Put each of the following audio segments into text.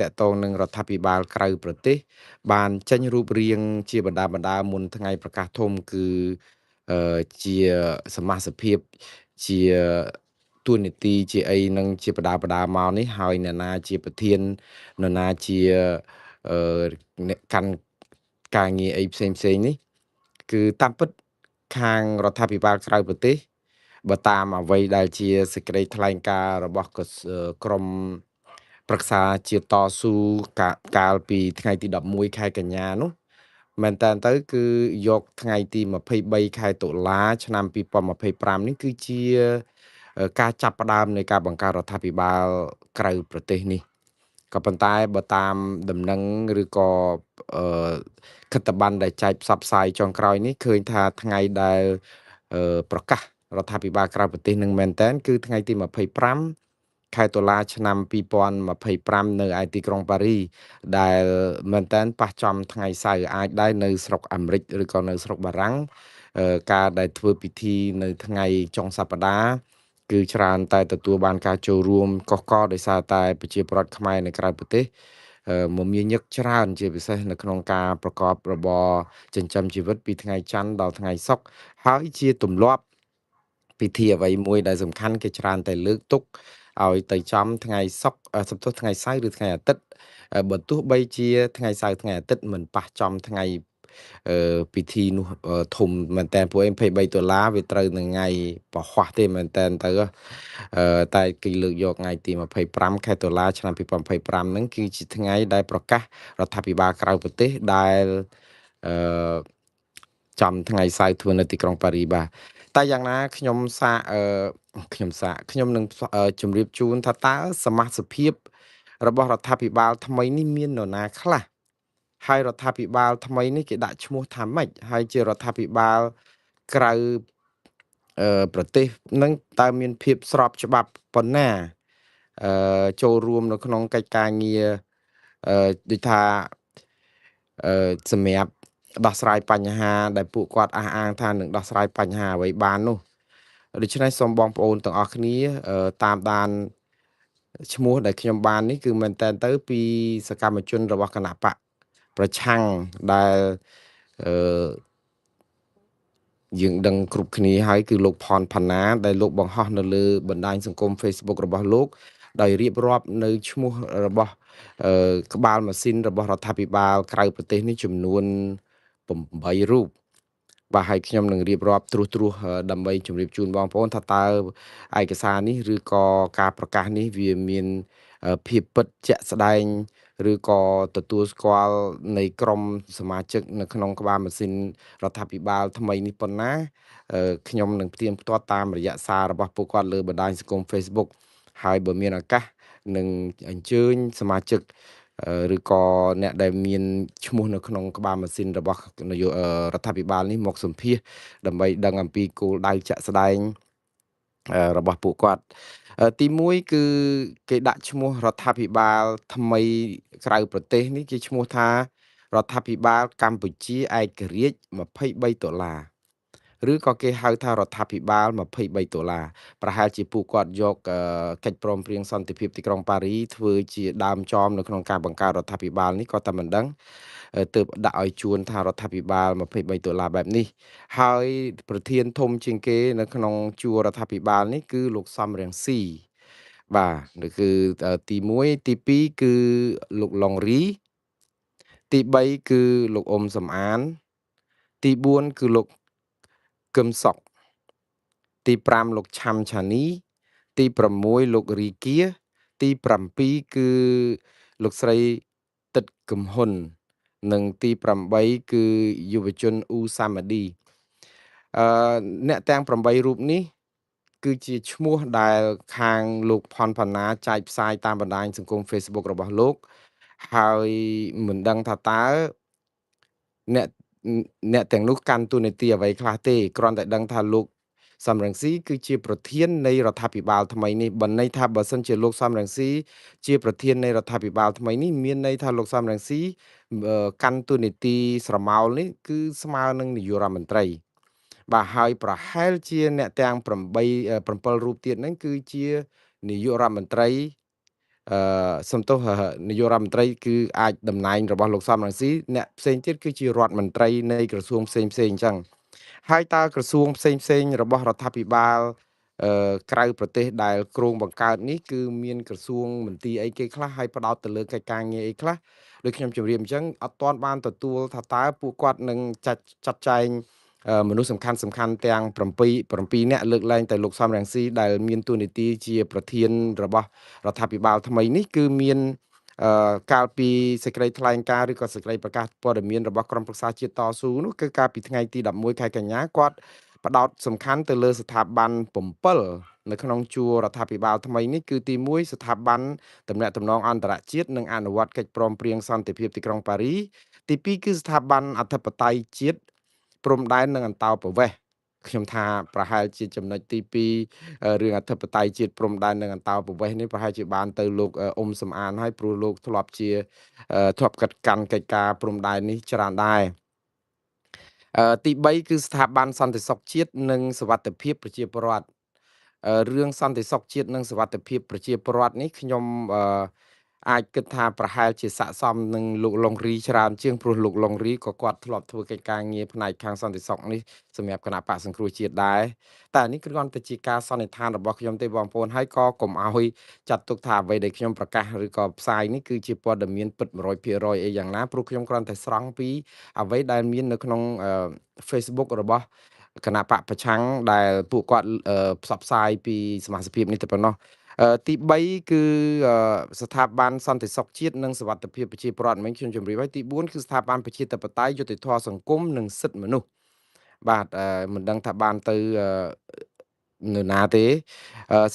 តាក់ទងនឹងរដ្ឋាភិបាលក្រៅប្រទេសបានចេញរូបរាងជាបណ្ដាមុនថ្ងៃប្រកាសធំគឺជាសមាជិកភាពជាទួនាទីជាអីនឹងជាបណ្ដាមកនេះហើយអ្នកណាជាប្រធាននរណាជាអ្នកកាន់ការងារអីផ្សេងៗនេះគឺតាមពិតខាងរដ្ឋាភិបាលក្រៅប្រទេសបើតាមអ្វីដែលជាសេចក្តីថ្លែងការណ៍របស់ក្រមប្រឹក្សាជាតិតស៊ូកាលពីថ្ងៃទី11ខែកញ្ញានោះមែនតើទៅគឺយកថ្ងៃទី23ខែតុលាឆ្នាំ2025នេះគឺជាការចាប់ផ្ដើមនៃការបង្កើតរដ្ឋាភិបាលក្រៅប្រទេសនេះក៏ប៉ុន្តែបើតាមដំណឹងឬក៏អឺខិត្តប័ណ្ណដែលចែកផ្សព្វផ្សាយចុងក្រោយនេះឃើញថាថ្ងៃដែលប្រកាសរដ្ឋាភិបាលក្រៅប្រទេសនឹងមែនតើគឺថ្ងៃទី25ខែតុលាឆ្នាំ2025នៅឯទីក្រុងប៉ារីដែលមែនតើប៉ះចំថ្ងៃសៅរ៍អាចដែរនៅស្រុកអាមេរិកឬក៏នៅស្រុកបារាំងការដែលធ្វើពិធីនៅថ្ងៃចុងសប្តាហ៍គឺច្រើនតែទទួលបានការចូលរួមកកកដោយសារតែប្រជាពលរដ្ឋខ្មែរនៅក្រៅប្រទេសមមាញឹកច្រើនជាពិសេសនៅក្នុងការប្រកបរបរចិញ្ចឹមជីវិតពីថ្ងៃច័ន្ទដល់ថ្ងៃសុក្រហើយជាទម្លាប់ពិធីអ្វីមួយដែលសំខាន់គេច្រើនតែលើកទុកឲ្យទៅចំថ្ងៃសុក្រសំទោសថ្ងៃសៅរ៍ឬថ្ងៃអាទិត្យបើទោះបីជាថ្ងៃសៅរ៍ថ្ងៃអាទិត្យមិនប៉ះចំថ្ងៃពិធីនោះធំមែនតើពួកឯង$23វាត្រូវនឹងថ្ងៃពហុទេមែនតើទៅតែគេលើកយកថ្ងៃទី25ខែតុលាឆ្នាំ2025ហ្នឹងគឺជាថ្ងៃដែលប្រកាសរដ្ឋាភិបាលក្រៅប្រទេសដែលអឺចំថ្ងៃសៅរ៍ធ្វើនៅទីក្រុងប៉ារីបាទតែយ៉ាងណាខ្ញុំនឹងជម្រាបជូនថាតើសមាជិកភាពរបស់រដ្ឋាភិបាលថ្មីនេះមាននរណាខ្លះហើយរដ្ឋាភិបាលថ្មីនេះគេដាក់ឈ្មោះថាម៉េចហើយជារដ្ឋាភិបាលក្រៅប្រទេសនឹងតើមានភាពស្របច្បាប់ប៉ុណ្ណាចូលរួមនៅក្នុងកិច្ចការងារដូចថាសម្រាប់ដោះស្រាយបញ្ហាដែលពួកគាត់អះអាងថានឹងដោះស្រាយបញ្ហាអ្វីបាននោះដូច្នេះសូមបងប្អូនទាំងអស់គ្នាតាមដានឈ្មោះដែលខ្ញុំបាននេះគឺមែនតើទៅពីសកម្មជនរបស់គណៈបកប្រឆាំងដែលអឺយើងដឹងគ្រប់គ្នាហើយគឺលោកផនផាណាដែលលោកបង្ហោះនៅលើបណ្ដាញសង្គម Facebook របស់លោកដោយរៀបរាប់នៅឈ្មោះរបស់ក្បាលម៉ាស៊ីនរបស់រដ្ឋាភិបាលក្រៅប្រទេសនេះចំនួន8រូបបាទហើយខ្ញុំនឹងរៀបរាប់ត្រួសដើម្បីជម្រាបជូនបងប្អូនថាតើឯកសារនេះឬក៏ការប្រកាសនេះវាមានភាពពិតជាក់ស្ដែងឬក៏ទទួលស្គាល់នៃក្រមសមាជិកនៅក្នុងក្បាលម៉ាស៊ីនរដ្ឋាភិបាលថ្មីនេះប៉ុណ្ណាខ្ញុំនឹងផ្ទៀងផ្ទាត់តាមរយៈសាររបស់ពួកគាត់លើបណ្ដាញសង្គម Facebook ហើយបើមានឱកាសនឹងអញ្ជើញសមាជិកឬក៏អ្នកដែលមានឈ្មោះនៅក្នុងក្បាលម៉ាស៊ីនរបស់រដ្ឋាភិបាលនេះមកសម្ភាសដើម្បីដឹងអំពីគោលដៅជាក់ស្ដែងរបស់ពួកគាត់ទី1គឺគេដាក់ឈ្មោះរដ្ឋាភិបាលថ្មីក្រៅប្រទេសនេះគេឈ្មោះថារដ្ឋាភិបាលកម្ពុជាឯករាជ្យ$23ឬក៏គេហៅថារដ្ឋាភិបាល$23ប្រហែលជាពួកគាត់យកកិច្ចព្រមព្រៀងសន្តិភាពទីក្រុងប៉ារីធ្វើជាដើមចមនៅក្នុងការបង្កើតរដ្ឋាភិបាលនេះក៏តែមិនដឹងទើបដាក់ឲ្យជួនថារដ្ឋាភិបាល$23បែបនេះហើយប្រធានធំជាងគេនៅក្នុងជួររដ្ឋាភិបាលនេះគឺលោកសំរងស៊ីបាទនោះគឺទី1ទី2គឺលោកឡុងរីទី3គឺលោកអ៊ុំសំអានទី4គឺលោកកឹមសុខទី5លោកឆាំឆានីទី6លោករីគៀទី7គឺលោកស្រីទឹកកឹមហ៊ុននិងទី8គឺយុវជនអ៊ូសាម៉ាឌីអ្នកទាំង8រូបនេះគឺជាឈ្មោះដែលខាងលោកផនផាណាចែកផ្សាយតាមបណ្ដាញសង្គម Facebook របស់លោកហើយមិនដឹងថាតើអ្នកទាំងនោះកាន់តួនាទីអ្វីខ្លះទេគ្រាន់តែដឹងថាលោកសំរងស៊ីគឺជាប្រធាននៃរដ្ឋាភិបាលថ្មីនេះបើន័យថាបើសិនជាលោកសំរងស៊ីជាប្រធាននៃរដ្ឋាភិបាលថ្មីនេះមានន័យថាលោកសំរងស៊ីកាន់តួនាទីស្រមោលនេះគឺស្មើនឹងនាយករដ្ឋមន្ត្រីបាទហើយប្រហែលជាអ្នកទាំង7រូបទៀតហ្នឹងគឺជានាយករដ្ឋមន្ត្រី សំទោសនាយករដ្ឋមន្ត្រីគឺអាចតំណែងរបស់លោកសំរងស៊ីអ្នកផ្សេងទៀតគឺជារដ្ឋមន្ត្រីនៃក្រសួងផ្សេងៗអញ្ចឹងហើយតើក្រសួងផ្សេងរបស់រដ្ឋាភិបាលក្រៅប្រទេសដែលគ្រោងបង្កើតនេះគឺមានក្រសួងមន្ទីរអីគេខ្លះហើយផ្ដោតទៅលើកិច្ចការងារអីខ្លះដូចខ្ញុំជម្រាបអញ្ចឹងអត់ទាន់បានទទួលថាតើពួកគាត់នឹងចាត់ចែងមនុស្សសំខាន់ទាំង7នាក់លើកលែងតែលោកសំរងស៊ីដែលមានតួនាទីជាប្រធានរបស់រដ្ឋាភិបាលថ្មីនេះគឺមានកាលពីសេចក្តីថ្លែងការណ៍ឬក៏សេចក្តីប្រកាសព័ត៌មានរបស់ក្រុមប្រឹក្សាជាតិតស៊ូនោះគឺកាលពីថ្ងៃទី11ខែកញ្ញាគាត់ផ្ដោតសំខាន់ទៅលើស្ថាប័ន7នៅក្នុងជួររដ្ឋាភិបាលថ្មីនេះគឺទី1ស្ថាប័នទំនាក់ទំនងអន្តរជាតិនិងអនុវត្តកិច្ចព្រមព្រៀងសន្តិភាពទីក្រុងប៉ារីទី2គឺស្ថាប័នអធិបតេយ្យជាតិព្រំដែននិងអន្តោប្រវេសន៍ខ្ញុំថាប្រហែលជាចំណុចទី2រឿងអធិបតេយ្យជាតិព្រំដែននិងអន្តោប្រវេសន៍នេះប្រហែលជាបានទៅលោកអ៊ុំសំអានហើយព្រោះលោកធ្លាប់កាត់កាន់កិច្ចការព្រំដែននេះច្រើនដែរទី3គឺស្ថាប័នសន្តិសុខជាតិនិងសុវត្ថិភាពប្រជាពលរដ្ឋរឿងសន្តិសុខជាតិនិងសុវត្ថិភាពប្រជាពលរដ្ឋនេះខ្ញុំអាចគិតថាប្រហែលជាស័ក្តិសមនឹងលោកលងរីច្រើនជាងព្រោះលោកលងរីក៏គាត់ធ្លាប់ធ្វើកិច្ចការងារផ្នែកខាងសន្តិសុខនេះសម្រាប់គណៈបកសង្គ្រោះជាតិដែរតែនេះគ្រាន់តែជាការសន្និដ្ឋានរបស់ខ្ញុំទេបងប្អូនហើយក៏កុំឲ្យចាត់ទុកថាអ្វីដែលខ្ញុំប្រកាសឬក៏ផ្សាយនេះគឺជាព័ត៌មានពិត 100% អីយ៉ាងណាព្រោះខ្ញុំគ្រាន់តែស្រង់ពីអ្វីដែលមាននៅក្នុងFacebook របស់គណៈបកប្រឆាំងដែលពួកគាត់ផ្សព្វផ្សាយពីសមាជិកភាពនេះទៅប៉ុណ្ណោះទី3គឺស្ថាប័នសន្តិសុខជាតិនិងសុវត្ថិភាពប្រជាពលរដ្ឋមិញខ្ញុំជម្រាបហើយទី4គឺស្ថាប័នប្រជាធិបតេយ្យយុត្តិធម៌សង្គមនិងសិទ្ធិមនុស្សបាទមិនដឹងថាបានទៅនៅណាទេ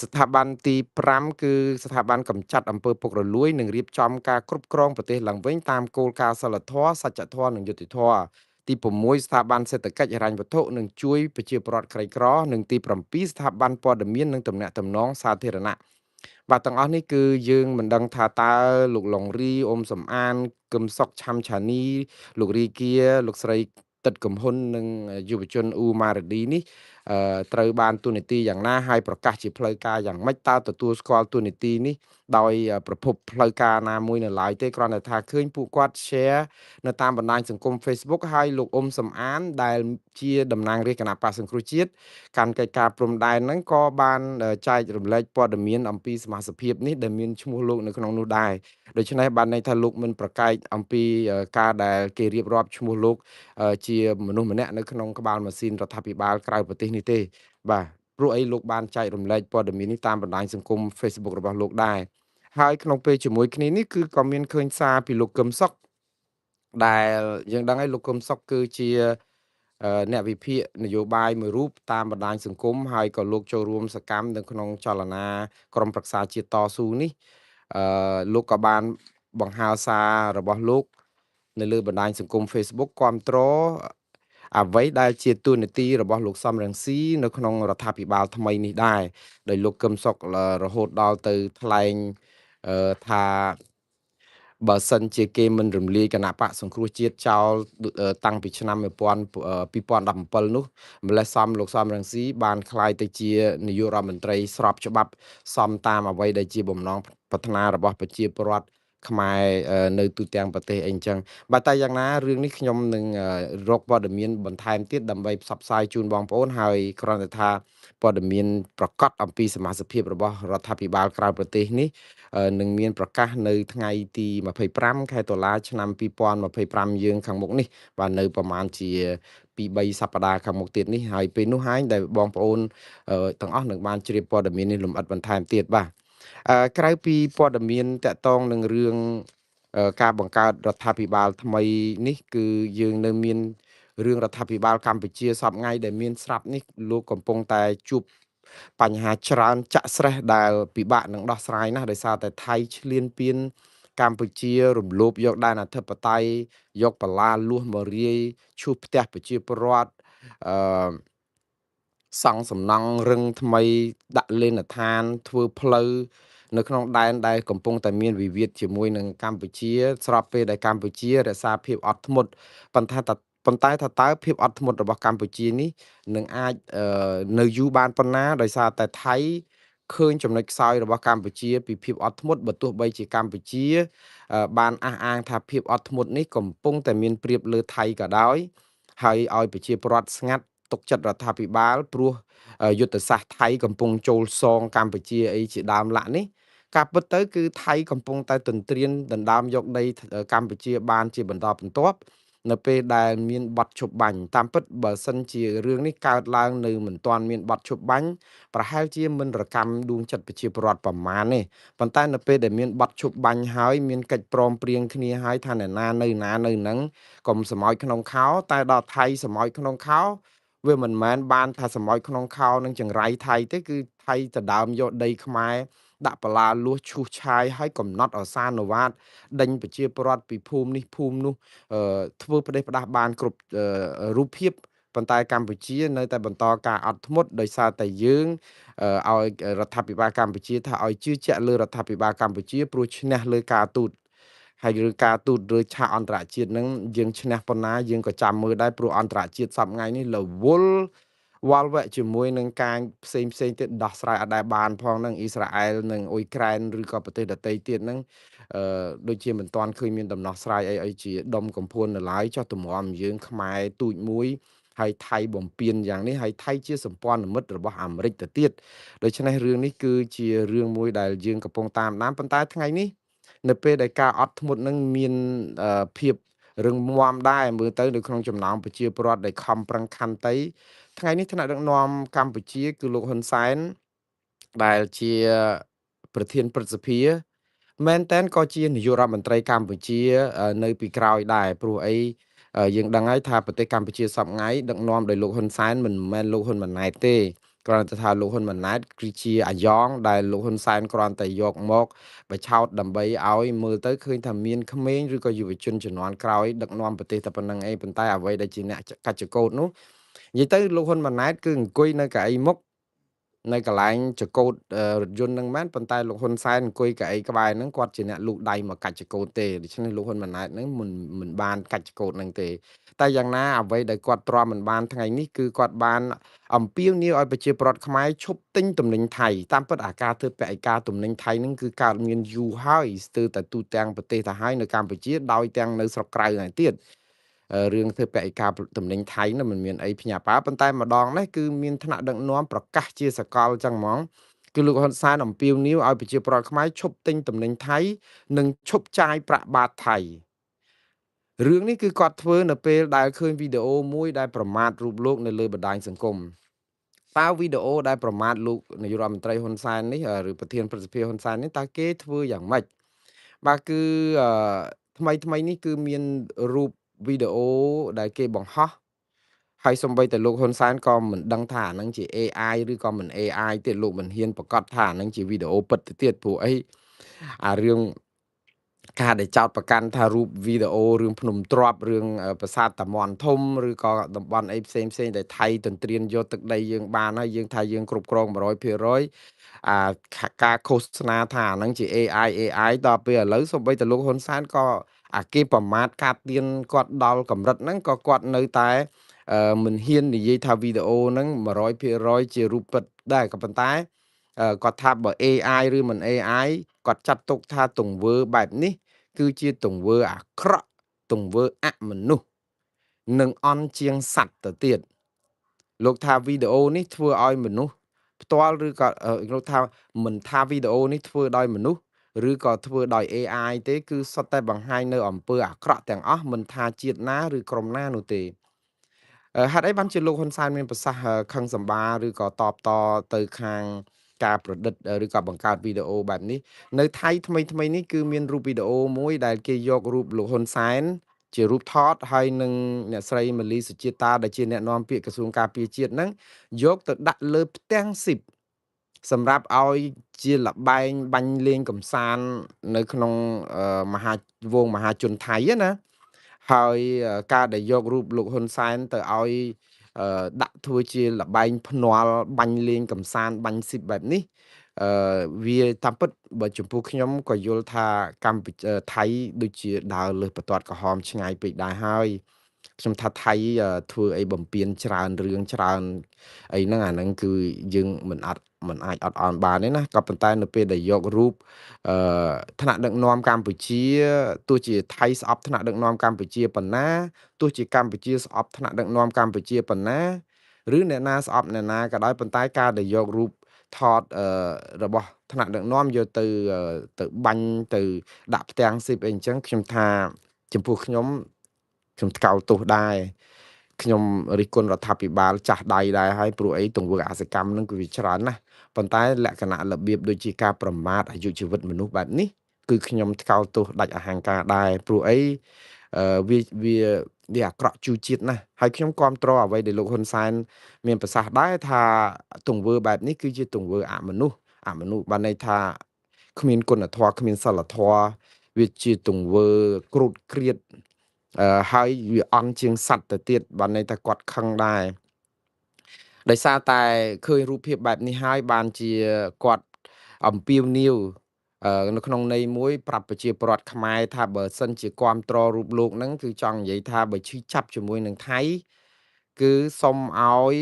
ស្ថាប័នទី5គឺស្ថាប័នកម្ចាត់អំពើពុករលួយនិងរៀបចំការគ្រប់គ្រងប្រទេសឡើងវិញតាមគោលការណ៍សីលធម៌សច្ចធម៌និងយុត្តិធម៌ទី6ស្ថាប័នសេដ្ឋកិច្ចហិរញ្ញវត្ថុនិងជួយប្រជាពលរដ្ឋក្រីក្រនិងទី7ស្ថាប័នព័ត៌មាននិងទំនាក់ទំនងសាធារណៈបាទទាំងអស់នេះគឺយើងមិនដឹងថាតើលោកឡុងរីអ៊ុំសំអានគឹមសុកឆាំឆានីលោករីគាលោកស្រីទឹកកំហ៊ុននិងយុវជនអ៊ូម៉ារ៉ាឌីនេះត្រូវបានទូនីតិយ៉ាងណាហើយប្រកាសជាផ្លូវការយ៉ាងម៉េចតើទទួលស្គាល់ទូនីតិនេះដោយប្រភពផ្លូវការណាមួយនៅឡើយទេគ្រាន់តែថាឃើញពួកគាត់ share នៅតាមបណ្ដាញសង្គម Facebook ហើយលោកអ៊ុំសំអានដែលជាតំណាងរាជគណៈបក្សសង្គ្រោះជាតិកាន់កិច្ចការព្រំដែនហ្នឹងក៏បានចែករំលែកព័ត៌មានអំពីសមាជិកភាពនេះដែលមានឈ្មោះលោកនៅក្នុងនោះដែរដូច្នេះបានន័យថាលោកមិនប្រកែកអំពីការដែលគេរៀបរាប់ឈ្មោះលោកជាមនុស្សម្នាក់នៅក្នុងក្បាលម៉ាស៊ីនរដ្ឋាភិបាលក្រៅប្រទេសនេះទេបាទព្រោះអីលោកបានចែករំលែកព័ត៌មាននេះតាមបណ្ដាញសង្គម Facebook របស់លោកដែរហើយក្នុងពេលជាមួយគ្នានេះគឺក៏មានឃើញសារពីលោកកឹមសុខដែលយើងដឹងហើយលោកកឹមសុខគឺជាអ្នកវិភាគនយោបាយមួយរូបតាមបណ្ដាញសង្គមហើយក៏លោកចូលរួមសកម្មនៅក្នុងចលនាក្រុមប្រឹក្សាជាតិតស៊ូនេះលោកក៏បានបង្ហើរសាររបស់លោកនៅលើបណ្ដាញសង្គម Facebook គាំទ្រអ្វីដែលជាទូនាទីរបស់លោកសំរងស៊ីនៅក្នុងរដ្ឋាភិបាលថ្មីនេះដែរដោយលោកកឹមសុខរហូតដល់ទៅថ្លែងថាបើសិនជាគេមិនរំលាយគណៈបកសង្គ្រោះជាតិចោលតាំងពីឆ្នាំ2017នោះម្លេះសំលោកសំរងស៊ីបានក្លាយទៅជានាយករដ្ឋមន្ត្រីស្របច្បាប់សមតាមអ្វីដែលជាបំណងប្រាថ្នារបស់ប្រជាពលរដ្ឋខ្មែរនៅទូទាំងប្រទេសអីអញ្ចឹងបាទតែយ៉ាងណារឿងនេះខ្ញុំនឹងរកព័ត៌មានបន្ថែមទៀតដើម្បីផ្សព្វផ្សាយជូនបងប្អូនហើយគ្រាន់តែថាព័ត៌មានប្រកាសអំពីសមាជិកភាពរបស់រដ្ឋាភិបាលក្រៅប្រទេសនេះនឹងមានប្រកាសនៅថ្ងៃទី25ខែតុលាឆ្នាំ2025យើងខាងមុខនេះបាទនៅប្រហែលជា2-3សប្តាហ៍ខាងមុខទៀតនេះហើយពេលនោះហើយដែលបងប្អូនទាំងអស់នឹងបានជ្រាបព័ត៌មាននេះលម្អិតបន្ថែមទៀតបាទក្រៅពីព័ត៌មានតកតងនឹងរឿងការបង្កើតរដ្ឋាភិបាលថ្មីនេះគឺយើងនៅមានរឿងរដ្ឋាភិបាលកម្ពុជាសពថ្ងៃដែលមានស្រាប់នេះលោកកំពុងតែជួបបញ្ហាច្រើនចាក់ស្រេះដែលពិបាកនឹងដោះស្រាយណាស់ដោយសារតែថៃឈ្លានពានកម្ពុជារំលោភយកដែនអធិបតេយ្យយកបល្លាលួសមករាយឈូសផ្ទះប្រជាពលរដ្ឋអឺសង់សំណង់រឹងថ្មីដាក់លេនដ្ឋានធ្វើផ្លូវនៅក្នុងដែនដែលកំពុងតែមានវិវាទជាមួយនឹងកម្ពុជាស្របពេលដែលកម្ពុជារក្សាភាពអត់ធ្មត់ប៉ុន្តែថាតើភាពអត់ធ្មត់របស់កម្ពុជានេះនឹងអាចនៅយូរបានប៉ុណ្ណាដោយសារតែថៃ ឃើញចំណុចខ្សោយរបស់កម្ពុជាពីភាពអត់ធ្មត់បើទោះបីជាកម្ពុជាបានអះអាងថាភាពអត់ធ្មត់នេះកំពុងតែមានប្រៀបលើថៃក៏ដោយហើយឲ្យប្រជាពលរដ្ឋស្ងាត់ទុកចិត្តរដ្ឋាភិបាលព្រោះយុទ្ធសាស្ត្រថៃកំពុងចូលសងកម្ពុជាអីជាដើមឡាក់នេះការពិតទៅគឺថៃកំពុងតែទន្ទ្រានដណ្ដើមយកដីកម្ពុជាបានជាបន្តបន្ទាប់នៅពេលដែលមានបទឈប់បាញ់តាមពិតបើសិនជារឿងនេះកើតឡើងនៅមិនទាន់មានបទឈប់បាញ់ប្រហែលជាមិនរកម្មដួងចិត្តប្រជាពលរដ្ឋប្រមាណទេប៉ុន្តែនៅពេលដែលមានបទឈប់បាញ់ហើយមានកិច្ចព្រមព្រៀងគ្នាហើយថាអ្នកណានៅហ្នឹងកុំសម្អោចក្នុងខោតែដល់ថៃសម្អោចក្នុងខោវាមិនមែនបានថាសម្អោចក្នុងខោនឹងចង្រៃថៃទេគឺថៃទៅដើមយកដីខ្មែរដាក់បលាលួសឈូសឆាយហើយកំណត់អសានុវាតដេញប្រជាពលរដ្ឋពីភូមិនេះភូមិនោះធ្វើផ្ដេសផ្ដាស់បានគ្រប់រូបភាពប៉ុន្តែកម្ពុជានៅតែបន្តការអត់ធ្មត់ដោយសារតែយើងឲ្យរដ្ឋាភិបាលកម្ពុជាថាឲ្យជឿជាក់លើរដ្ឋាភិបាលកម្ពុជាព្រោះឈ្នះលើការទូតហើយឬការទូតឬឆាកអន្តរជាតិនឹងយើងឈ្នះប៉ុណ្ណាយើងក៏ចាំមើលដែរព្រោះអន្តរជាតិសប្តាហ៍ថ្ងៃនេះរវល់វល់វែកជាមួយនឹងការផ្សេងទៀតដោះស្រាយអត់ដែលបានផងនឹងអ៊ីស្រាអែលនិងអ៊ុយក្រែនឬក៏ប្រទេសដទៃទៀតនឹងដូចជាមិនទាន់ឃើញមានដំណោះស្រាយអីជាដុំកំភួននៅឡើយចុះទម្រាំយើងខ្មែរទូចមួយហើយថៃបំពេញយ៉ាងនេះហើយថៃជាសម្ព័ន្ធមិត្តរបស់អាមេរិកទៅទៀតដូច្នេះរឿងនេះគឺជារឿងមួយដែលយើងកំពុងតាមដានប៉ុន្តែថ្ងៃនេះនៅពេលដែលការអត់ធ្មត់នឹងមានភាពរឹងមាំដែរមើលទៅនៅក្នុងចំណោមប្រជាពលរដ្ឋដែលខំប្រឹងខន្តីថ្ងៃនេះថ្នាក់ដឹកនាំកម្ពុជាគឺលោកហ៊ុនសែនដែលជាប្រធានព្រឹទ្ធសភាមែនតែនក៏ជានាយករដ្ឋមន្ត្រីកម្ពុជានៅពីក្រោយដែរព្រោះអីយើងដឹងហើយថាប្រទេសកម្ពុជាសពថ្ងៃដឹកនាំដោយលោកហ៊ុនសែនមិនមែនលោកហ៊ុនម៉ាណែតទេគ្រាន់តែថាលោកហ៊ុនម៉ាណែតគឺជាអាយ៉ងដែលលោកហ៊ុនសែនគ្រាន់តែយកមកបិឆោតដើម្បីឲ្យមើលទៅឃើញថាមានក្មេងឬក៏យុវជនជំនាន់ក្រោយដឹកនាំប្រទេសតែប៉ុណ្្នឹងឯងប៉ុន្តែអ្វីដែលជាអ្នកកាច់ចកោតនោះនិយាយទៅលោកហ៊ុនម៉ាណែតគឺអង្គុយនៅកៅអីមុខនៅកន្លែងចកោតរថយន្តនឹងមែនប៉ុន្តែលោកហ៊ុនសែនអង្គុយកៅអីក្បែរហ្នឹងគាត់ជាអ្នកលូកដៃមកកាច់ចកោតទេដូច្នេះលោកហ៊ុនម៉ាណែតហ្នឹងមិនបានកាច់ចកោតហ្នឹងទេតែយ៉ាងណាអ្វីដែលគាត់ទ្រាំមិនបានថ្ងៃនេះគឺគាត់បានអំពាវនាវឲ្យប្រជាពលរដ្ឋខ្មែរឈប់ទិញទំនិញថៃតាមពិតអាការធ្វើបេក្ខការទំនិញថៃហ្នឹងគឺកើតមានយូរហើយស្ទើរតែទូទាំងប្រទេសទៅហើយនៅកម្ពុជាដោយទាំងនៅស្រុកក្រៅហ្នឹងទៀតរឿងធ្វើបេក្ខការទំនិញថៃនោះមិនមានអីភ្ញាក់ផ្អើលប៉ុន្តែម្ដងនេះគឺមានថ្នាក់ដឹកនាំប្រកាសជាសកលចឹងហ្មងគឺលោកហ៊ុនសែនអំពាវនាវឲ្យប្រជាពលរដ្ឋខ្មែរឈប់ទិញទំនិញថៃនិងឈប់ចាយប្រាក់បាតថៃរឿងនេះគឺគាត់ធ្វើនៅពេលដែលឃើញវីដេអូមួយដែលប្រមាថរូបលោកនៅលើបណ្ដាញសង្គមតើវីដេអូដែលប្រមាថលោកនាយករដ្ឋមន្ត្រីហ៊ុនសែននេះឬប្រធានព្រឹទ្ធសភាហ៊ុនសែននេះតើគេធ្វើយ៉ាងម៉េចបាទគឺថ្មីនេះគឺមានរូបវីដេអូដែលគេបង្ហោះហើយសូម្បីតែលោកហ៊ុនសែនក៏មិនដឹងថាអានឹងជា AI ឬក៏មិន AI ទៀតលោកមិនហ៊ានប្រកាសថាអានឹងជាវីដេអូពិតទៅទៀតព្រោះអីអារឿងការដែលចោទប្រកាន់ថារូបវីដេអូរឿងភ្នំទ្រាប់រឿងប្រាសាទតាមាន់ធំឬក៏តំបន់អីផ្សេងដែលថៃទន្ទ្រានយកទឹកដីយើងបានហើយយើងថាយើងគ្រប់គ្រង 100% អាការឃោសនាថាអានឹងជា AI ដល់ពេលឥឡូវសូម្បីតែលោកហ៊ុនសែនក៏អាគេប្រមាថកាត់ទៀនគាត់ដល់កម្រិតហ្នឹងក៏គាត់នៅតែមិនហ៊ាននិយាយថាវីដេអូហ្នឹង 100% ជារូបពិតដែរក៏ប៉ុន្តែគាត់ថាបើ AI ឬមិន AI គាត់ចាត់ទុកថាទង្វើបែបនេះគឺជាទង្វើអាក្រក់ទង្វើអមនុស្សនិងអន់ជាងសត្វទៅទៀតលោកថាវីដេអូនេះធ្វើឲ្យមនុស្សផ្ទាល់ឬក៏លោកថាមិនថាវីដេអូនេះធ្វើដោយមនុស្សឬក៏ធ្វើដោយ AI ទេគឺសុទ្ធតែបង្ហាញនៅអំពើអាក្រក់ទាំងអស់មិនថាជាតិណាឬក្រុមណានោះទេហេតុអីបានជាលោកហ៊ុនសែនមានប្រសាសន៍ខឹងសម្បាឬក៏តបតទៅខាងការប្រឌិតឬក៏បង្កើតវីដេអូបែបនេះនៅថៃថ្មីនេះគឺមានរូបវីដេអូមួយដែលគេយករូបលោកហ៊ុនសែនជារូបថតហើយនឹងអ្នកស្រីម៉ាលីសុជាតាដែលជាអ្នកនាំពាក្យក្រសួងការពារជាតិហ្នឹងយកទៅដាក់លើផ្ទាំងស៊ីបសម្រាប់ឲ្យជាលបែងបាញ់លេងកំសាន្តនៅក្នុងមហាជនថៃណាហើយការដែលយករូបលោកហ៊ុនសែនទៅឲ្យដាក់ធ្វើជាលបែងភ្នាល់បាញ់លេងកំសាន្តបាញ់ស៊ីបបែបនេះវាតាមពិតបើចំពោះខ្ញុំក៏យល់ថាកម្ពុជាថៃដូចជាដើរលើសបន្ទាត់ក្រហមឆ្ងាយពេកដែរហើយខ្ញុំថាថៃធ្វើអីបំពេញច្រើនរឿងច្រើនអីហ្នឹងអាហ្នឹងគឺយើង មិនអាចអត់អន់បានទេណាក៏ប៉ុន្តែនៅពេលដែលយករូបអឺថ្នាក់ដឹកនាំកម្ពុជាទោះជាថៃស្អប់ថ្នាក់ដឹកនាំកម្ពុជាប៉ុណ្ណាទោះជាកម្ពុជាស្អប់ថ្នាក់ដឹកនាំកម្ពុជាប៉ុណ្ណាឬអ្នកណាស្អប់អ្នកណាក៏ដោយប៉ុន្តែការដែលយករូបថតរបស់ថ្នាក់ដឹកនាំយកទៅបាញ់ទៅដាក់ផ្ទាំងស៊ីបអីអញ្ចឹងខ្ញុំថាចំពោះខ្ញុំថ្កោលទោសដែរខ្ញុំរិះគន់រដ្ឋាភិបាលចាស់ដៃដែរហើយព្រោះអីទង្វើអសកម្មនឹងគឺវាច្រើនណាស់ប៉ុន្តែលក្ខណៈរបៀបដូចជាការប្រមាថអាយុជីវិតមនុស្សបែបនេះគឺខ្ញុំថ្កោលទោសដាច់អហង្ការដែរព្រោះអីវាអាក្រក់ជូរជាតិណាស់ហើយខ្ញុំគាំទ្រអ្វីដែលលោកហ៊ុនសែនមានប្រសាសន៍ដែរថាទង្វើបែបនេះគឺជាទង្វើអមនុស្សបានន័យថាគ្មានគុណធម៌គ្មានសិលធម៌វាជាទង្វើគ្រូតគ្រៀតហើយវាអន់ជាងសត្វទៅទៀតបានន័យថាគាត់ខឹងដែរដោយសារតែឃើញរូបភាពបែបនេះហើយបានជាគាត់អំពាវនាវនៅក្នុងន័យមួយប្រាប់ប្រជាពលរដ្ឋខ្មែរថាបើសិនជាគាំទ្ររូបលោកហ្នឹងគឺចង់និយាយថាបើឈឺចាប់ជាមួយនឹងថៃគឺសុំឲ្យ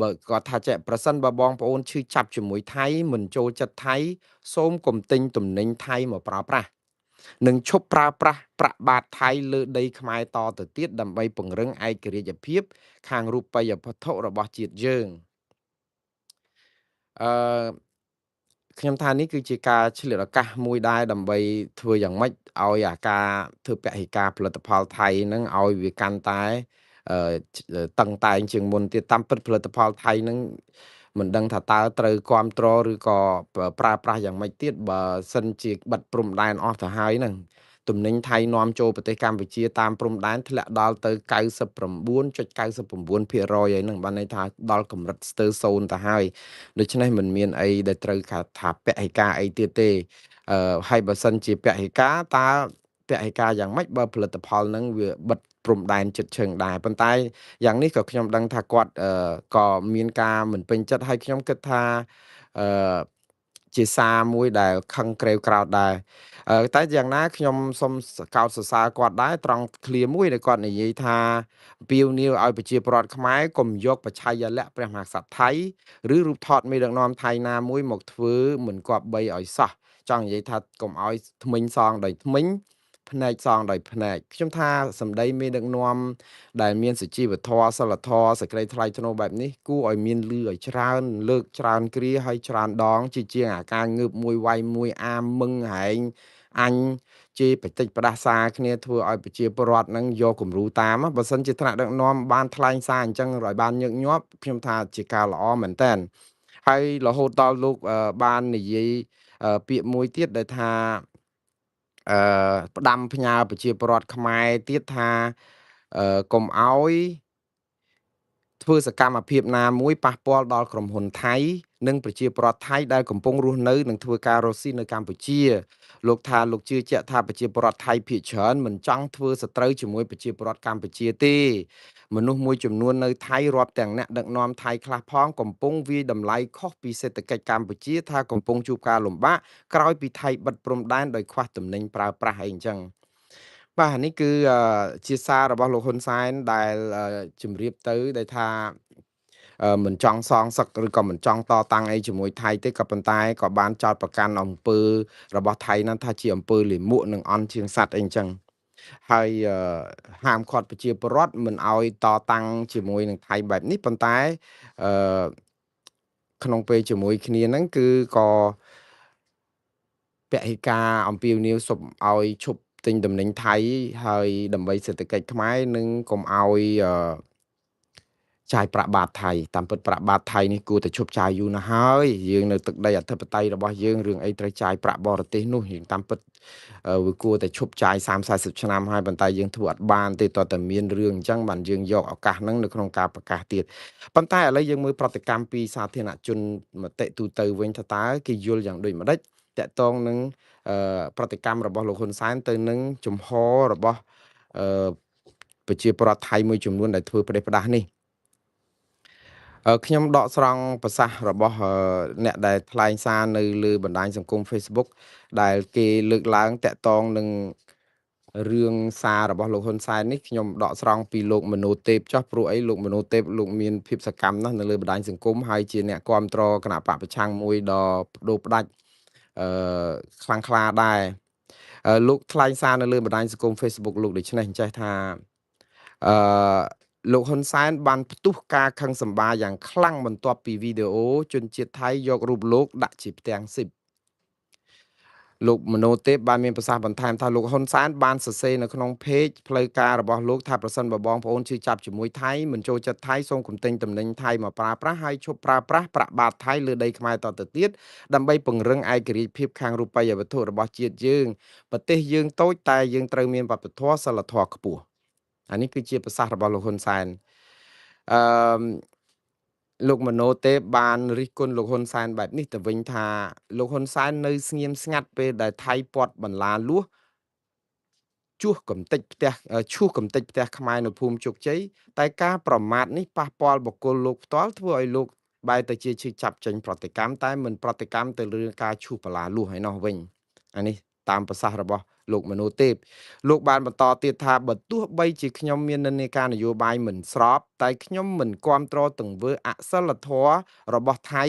បើគាត់ថាចេះប្រសិនបើបងប្អូនឈឺចាប់ជាមួយថៃមិនចូលចិត្តថៃសូមកុំទិញទំនិញថៃមកប្រើប្រាស់និងឈប់ប្រើប្រាស់ប្រាក់បាតថៃលើដីខ្មែរតទៅទៀតដើម្បីពង្រឹងឯករាជ្យភាពខាងរូបិយវត្ថុរបស់ជាតិយើងអឺខ្ញុំថានេះគឺជាការឆ្លៀតឱកាសមួយដែរដើម្បីធ្វើយ៉ាងម៉េចឲ្យអាការធ្វើពហិការផលិតផលថៃហ្នឹងឲ្យវាកាន់តែតឹងតែងជាងមុនទៀតតាមពិតផលិតផលថៃហ្នឹងមិនដឹងថាតើត្រូវគាំទ្រឬក៏ប្រើប្រាស់យ៉ាងម៉េចទៀតបើសិនជាបិទព្រំដែនអស់ទៅហើយហ្នឹងទំនិញថៃនាំចូលប្រទេសកម្ពុជាតាមព្រំដែនធ្លាក់ដល់ទៅ99.99%ហើយហ្នឹងបានន័យថាដល់កម្រិតស្ទើរសូន្យទៅហើយដូច្នេះមិនមានអីដែលត្រូវថាពហិការអីទៀតទេហើយបើសិនជាពហិការតើពហិការយ៉ាងម៉េចបើផលិតផលហ្នឹងវាបិទព្រំដែនជិតឈឹងដែរប៉ុន្តែយ៉ាងនេះក៏ខ្ញុំដឹងថាគាត់ក៏មានការមិនពេញចិត្តហើយខ្ញុំគិតថាអឺជាសារមួយដែលខឹងក្រេវក្រោធដែរតែយ៉ាងណាខ្ញុំសូមកោតសរសើរគាត់ដែរត្រង់ឃ្លាមួយដែលគាត់និយាយថាពាវនាវឲ្យប្រជាពលរដ្ឋខ្មែរកុំយកបច្ឆ័យលក្ខព្រះមហាក្សត្រថៃឬរូបថតមេដឹកនាំថៃណាមួយមកធ្វើមិនគប្បីឲ្យសោះចង់និយាយថាកុំឲ្យថ្មិញសងដោយថ្មិញភ្នែកសងដោយភ្នែកខ្ញុំថាសម្ដីមេដឹកនាំដែលមានសុជីវធម៌សិលធម៌សេចក្តីថ្លៃថ្នូរបែបនេះគួរឲ្យមានលឺឲ្យច្រើនលើកច្រើនគ្រាហើយច្រើនដងជាងអាការងើបមួយវាយមួយអាមមឹងហែងអញជេរបតិចផ្ដាសាគ្នាធ្វើឲ្យប្រជាពលរដ្ឋនឹងយកគំរូតាមបើសិនជាថ្នាក់ដឹកនាំបានថ្លែងសារអញ្ចឹងឲ្យបានញឹកញាប់ខ្ញុំថាជាការល្អមែនតើហើយរហូតដល់លោកបាននិយាយពាក្យមួយទៀតដែលថាផ្ដាំផ្ញើប្រជាពលរដ្ឋខ្មែរទៀតថាកុំឲ្យធ្វើសកម្មភាពណាមួយប៉ះពាល់ដល់ក្រុមហ៊ុនថៃនិងប្រជាពលរដ្ឋថៃដែលកំពុងរស់នៅនិងធ្វើការរស់ស៊ីនៅកម្ពុជាលោកថាលោកជឿជាក់ថាប្រជាពលរដ្ឋថៃភាគច្រើនមិនចង់ធ្វើសត្រូវជាមួយប្រជាពលរដ្ឋកម្ពុជាទេមនុស្សមួយចំនួននៅថៃរាប់ទាំងអ្នកដឹកនាំថៃខ្លះផងកំពុងវាយតម្លៃខុសពីសេដ្ឋកិច្ចកម្ពុជាថាកំពុងជួបការលំបាកក្រោយពីថៃបិទព្រំដែនដោយខ្វះទំនិញប្រើប្រាស់អីអញ្ចឹងបាទនេះគឺជាសាររបស់លោកហ៊ុនសែនដែលជម្រាបទៅដែលថាមិនចង់សងសឹកឬក៏មិនចង់តតាំងអីជាមួយថៃទេក៏ប៉ុន្តែក៏បានចោទប្រកាន់អំពើរបស់ថៃហ្នឹងថាជាអំពើលាមកនិងអន់ជាងសត្វអីអញ្ចឹងហើយហាមឃាត់ប្រជាពលរដ្ឋមិនឲ្យតតាំងជាមួយនឹងថៃបែបនេះប៉ុន្តែអឺក្នុងពេលជាមួយគ្នាហ្នឹងគឺក៏ពហិការអំពាវនាវសុំឲ្យឈប់ទិញទំនិញថៃហើយដើម្បីសេដ្ឋកិច្ចខ្មែរនិងកុំឲ្យចាយប្រាក់បាតថៃតាមពិតប្រាក់បាតថៃនេះគួរតែឈប់ចាយយូរណាស់ហើយយើងនៅទឹកដីអធិបតេយ្យរបស់យើងរឿងអីត្រូវចាយប្រាក់បរទេសនោះយើងតាមពិតវាគួរតែឈប់ចាយ30-40ឆ្នាំហើយប៉ុន្តែយើងធ្វើអត់បានទេតើតែមានរឿងអញ្ចឹងបានយើងយកឱកាសហ្នឹងនៅក្នុងការប្រកាសទៀតប៉ុន្តែឥឡូវយើងមើលប្រតិកម្មពីសាធារណជនមតិទូទៅវិញថាតើគេយល់យ៉ាងដូចម្ដេចតកតងនឹងប្រតិកម្មរបស់លោកហ៊ុនសែនទៅនឹងជំហររបស់ប្រជាពលរដ្ឋថៃមួយចំនួនដែលធ្វើផ្ដេសផ្ដាសនេះខ្ញុំដកស្រង់ប្រសាសន៍របស់អ្នកដែលថ្លែងសារនៅលើបណ្ដាញសង្គម Facebook ដែលគេលើកឡើងតាក់ទងនឹង រឿងសាររបស់លោកហ៊ុនសែននេះខ្ញុំដកស្រង់ពីលោកមនោទេពចុះព្រោះអីលោកមនោទេពលោកមានភាពសកម្មណាស់នៅលើបណ្ដាញសង្គមហើយជាអ្នកគាំទ្រគណៈបកប្រឆាំងមួយដ៏ប្តូរផ្ដាច់អឺខ្លាំងក្លាដែរលោកថ្លែងសារនៅលើបណ្ដាញសង្គម Facebook លោកដូចនេះចេះថាអឺលោកហ៊ុនសែនបានផ្ទុះការខឹងសម្បារយ៉ាងខ្លាំងបន្ទាប់ពីវីដេអូជនជាតិថៃយករូបលោកដាក់ជាផ្ទាំងស៊ីបលោកមនោទេពបានមានប្រសាសន៍បន្ថែមថាលោកហ៊ុនសែនបានសរសេរនៅក្នុងเพจផ្លូវការរបស់លោកថាប្រសិនបើបងប្អូនជឿចាប់ជាមួយថៃមិនចូលចិត្តថៃសូមកុំទិញតំណែងថៃមកប្រើប្រាស់ហើយឈប់ប្រើប្រាស់ប្រាក់បាតថៃលើដីខ្មែរតទៅទៀតដើម្បីពង្រឹងឯករាជ្យភាពខាងរូបិយវត្ថុរបស់ជាតិយើងប្រទេសយើងតូចតែយើងត្រូវមានវប្បធម៌សិលធម៌ខ្ពស់អានេះគឺជាប្រសាសន៍របស់លោកហ៊ុនសែនអឺលោកមនោទេពបានរិះគន់លោកហ៊ុនសែនបែបនេះទៅវិញថាលោកហ៊ុនសែននៅស្ងៀមស្ងាត់ពេលដែលថៃពាត់បន្លាលួសជួសកំទេចផ្ទះឈូសកំទេចផ្ទះខ្មែរនៅភូមិជោគជ័យតែការប្រមាថនេះប៉ះពាល់បុគ្គលលោកផ្ទាល់ធ្វើឲ្យលោកបែរទៅជាឈឺចាប់ចេញប្រតិកម្មតែមិនប្រតិកម្មទៅលើការឈូសបន្លាលួសឯណោះវិញអានេះតាមប្រសាសន៍របស់លោកមនោទេពលោកបានបន្តទៀតថាបើទោះបីជាខ្ញុំមាននិន្នាការនយោបាយមិនស្របតែខ្ញុំមិនគ្រប់គ្រងទង្វើអសិលធម៌របស់ថៃ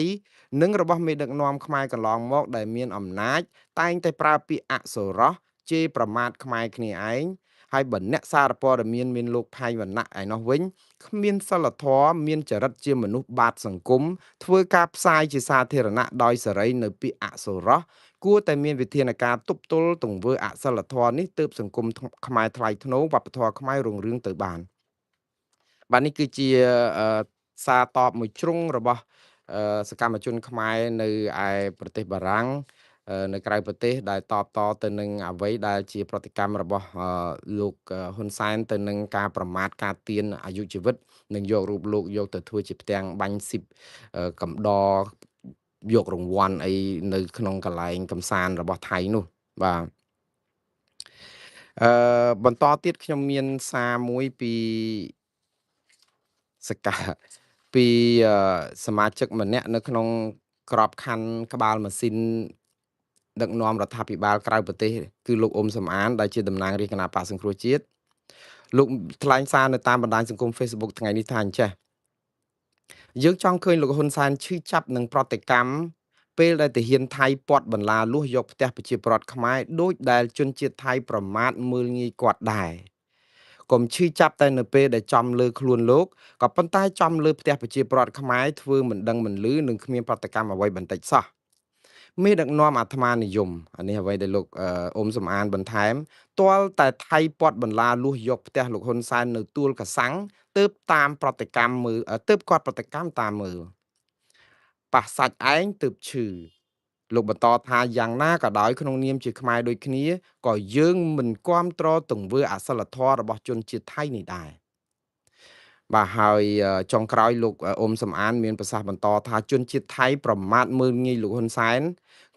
និងរបស់មេដឹកនាំខ្មែរកន្លងមកដែលមានអំណាចតែងតែប្រើពាក្យអសុរោះជេរប្រមាថខ្មែរគ្នាឯងហើយបើអ្នកសារព័ត៌មានលោកផៃវណ្ណៈឯនោះវិញគ្មានសិលធម៌មានចរិតជាមនុស្សបាតសង្គមធ្វើការផ្សាយជាសាធារណៈដោយសេរីនៅពាក្យអសុរោះគួរតែមានវិធានការទប់ទល់ទង្វើអសិលធម៌នេះទើបសង្គមខ្មែរថ្លៃថ្នូរវប្បធម៌ខ្មែររុងរឿងទៅបានបាទនេះគឺជាសារតបមួយជ្រុងរបស់សកម្មជនខ្មែរនៅឯប្រទេសបារាំងនៅក្រៅប្រទេសដែលតបតទៅនឹងអ្វីដែលជាប្រតិកម្មរបស់លោកហ៊ុនសែនទៅនឹងការប្រមាថការទានអាយុជីវិតនិងយករូបលោកយកទៅធ្វើជាផ្ទាំងបាញ់ស៊ីបកំដរយករង្វាន់អីនៅក្នុងកន្លែងកំសាន្តរបស់ថៃនោះបាទបន្តទៀតខ្ញុំមានសារមួយពីសកាពីសមាជិកម្នាក់នៅក្នុងក្របខ័ណ្ឌក្បាលម៉ាស៊ីនដឹកនាំរដ្ឋាភិបាលក្រៅប្រទេសគឺលោកអ៊ុំសំអានដែលជាតំណាងរាជគណៈបក្សសង្គ្រោះជាតិលោកថ្លែងសារនៅតាមបណ្ដាញសង្គម Facebook ថ្ងៃនេះថាអញ្ចេះយើងចង់ឃើញលោកហ៊ុនសែនឈឺចាប់នឹងប្រតិកម្មពេលដែលទាហានថៃពាត់បន្លាលួសយកផ្ទះប្រជាពលរដ្ឋខ្មែរដោយដែលជនជាតិថៃប្រមាថមើលងាយគាត់ដែរកុំឈឺចាប់តែនៅពេលដែលចំលើខ្លួនលោកក៏ប៉ុន្តែចំលើផ្ទះប្រជាពលរដ្ឋខ្មែរធ្វើមិនដឹងមិនលឺនិងគ្មានប្រតិកម្មអ្វីបន្តិចសោះមេដឹកនាំអាត្មានិយមអានេះអ្វីដែលលោកអ៊ុំសំអានបន្ថែមទាល់តែថៃពាត់បន្លាលួសយកផ្ទះលោកហ៊ុនសែននៅទួលកសាំងទើបតាមប្រតិកម្មមើលទើបគាត់ប្រតិកម្មតាមមើលប៉ះសាច់ឯងទើបឈឺលោកបន្តថាយ៉ាងណាក៏ដោយក្នុងនាមជាខ្មែរដូចគ្នាក៏យើងមិនគាំទ្រទង្វើអសិលធម៌របស់ជនជាតិថៃនេះដែរបាទហើយចុងក្រោយលោកអ៊ុំសំអានមានប្រសាសន៍បន្តថាជនជាតិថៃប្រមាថមើលងាយលោកហ៊ុនសែន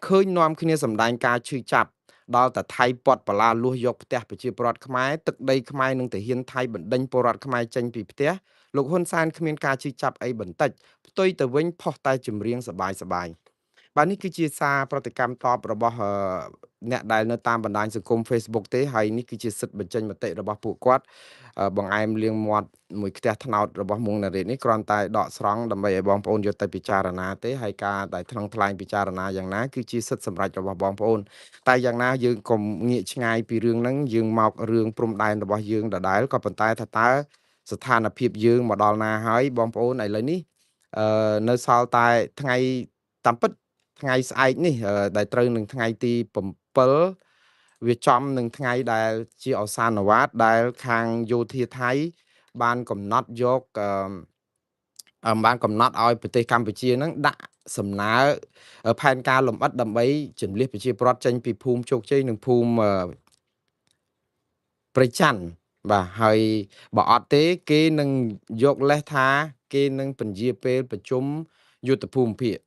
ឃើញនាំគ្នាសម្ដែងការឈឺចាប់ដល់តែថៃពាត់បលាលួសយកផ្ទះប្រជាពលរដ្ឋខ្មែរទឹកដីខ្មែរនិងទាហានថៃបណ្ដេញពលរដ្ឋខ្មែរចេញពីផ្ទះលោកហ៊ុនសែនគ្មានការឈឺចាប់អីបន្តិចផ្ទុយទៅវិញផុសតែចម្រៀងសបាយៗបាទនេះគឺជាសារប្រតិកម្មតបរបស់អ្នកដែលនៅតាមបណ្ដាញសង្គម Facebook ទេហើយនេះគឺជាសិទ្ធិបញ្ចេញមតិរបស់ពួកគាត់បង្អែមលៀងមាត់មួយខ្ទះថ្នោតរបស់មុងណារ៉េតនេះគ្រាន់តែដកស្រង់ដើម្បីឲ្យបងប្អូនយកទៅពិចារណាទេហើយការដែលថ្លែងពិចារណាយ៉ាងណាគឺជាសិទ្ធិសម្រេចរបស់បងប្អូនតែយ៉ាងណាយើងកុំងាកឆ្ងាយពីរឿងហ្នឹងយើងមករឿងព្រំដែនរបស់យើងដដែលក៏ប៉ុន្តែថាតើស្ថានភាពយើងមកដល់ណាហើយបងប្អូនឥឡូវនេះនៅសល់តែថ្ងៃតាមពិតថ្ងៃស្អែកនេះដែលត្រូវនឹងថ្ងៃទី7វាចំនឹងថ្ងៃដែលជាឱសានវត្តដែលខាងយោធាថៃបានកំណត់យកបានកំណត់ឲ្យប្រទេសកម្ពុជានឹងដាក់សំណើផែនការលម្អិតដើម្បីជម្លៀសប្រជាពលរដ្ឋចេញពីភូមិជោគជ័យនិងភូមិព្រៃច័ន្ទបាទហើយបើអត់ទេគេនឹងយកលេសថាគេនឹងពន្យាពេលប្រជុំយុទ្ធភូមិភាគ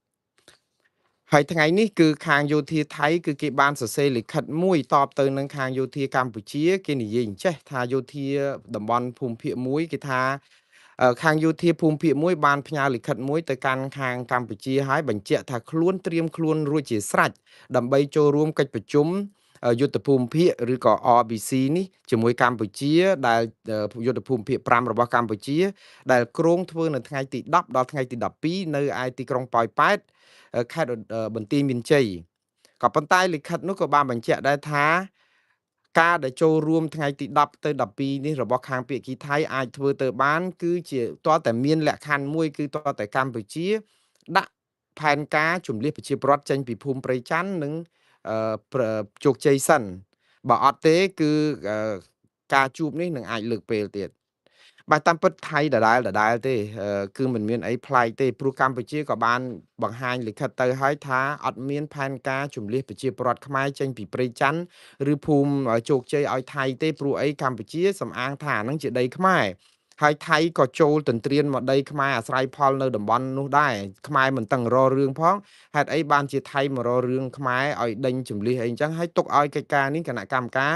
ហើយថ្ងៃនេះគឺខាងយោធាថៃគឺគេបានសរសេរលិខិតមួយតបទៅនឹងខាងយោធាកម្ពុជាគេនិយាយអញ្ចេះថាយោធាតំបន់ភូមិភាគ1គេថាខាងយោធាភូមិភាគ1បានផ្ញើលិខិតមួយទៅកាន់ខាងកម្ពុជាហើយបញ្ជាក់ថាខ្លួនត្រៀមខ្លួនរួចជាស្រេចដើម្បីចូលរួមកិច្ចប្រជុំ យុទ្ធភូមិភាគឬក៏ RBC នេះជាមួយកម្ពុជាដែលយុទ្ធភូមិភាគ5របស់កម្ពុជាដែលគ្រោងធ្វើនៅថ្ងៃទី10ដល់ថ្ងៃទី12នៅឯទីក្រុងប៉ោយប៉ែតខេត្តបន្ទាយមានជ័យក៏ប៉ុន្តែលិខិតនោះក៏បានបញ្ជាក់ដែរថាការដែលចូលរួមថ្ងៃទី10ទៅ12នេះរបស់ខាងភាគីថៃអាចធ្វើទៅបានគឺជាទាល់តែមានលក្ខខណ្ឌមួយគឺទាល់តែកម្ពុជាដាក់ផែនការជំនះប្រជាពលរដ្ឋចេញពីភូមិព្រៃច័ន្ទនិងជោគជ័យសិនបើអត់ទេគឺការជួបនេះនឹងអាចលើកពេលទៀតបាទតាមពិតថៃដដែលទេគឺមិនមានអីប្លែកទេព្រោះកម្ពុជាក៏បានបង្ហាញលិខិតទៅហើយថាអត់មានផែនការជំនះប្រជាពលរដ្ឋខ្មែរចេញពីព្រៃច័ន្ទឬភូមិជោគជ័យឲ្យថៃទេព្រោះអីកម្ពុជាសំអាងថាអានឹងជាដីខ្មែរហើយថៃក៏ចូលទន្ទ្រានមកដីខ្មែរអាស្រ័យផលនៅតំបន់នោះដែរខ្មែរមិនតឹងររឿងផងហេតុអីបានជាថៃមកររឿងខ្មែរឲ្យដេញជំលះអីអញ្ចឹងហើយទុកឲ្យកិច្ចការនេះគណៈកម្មការ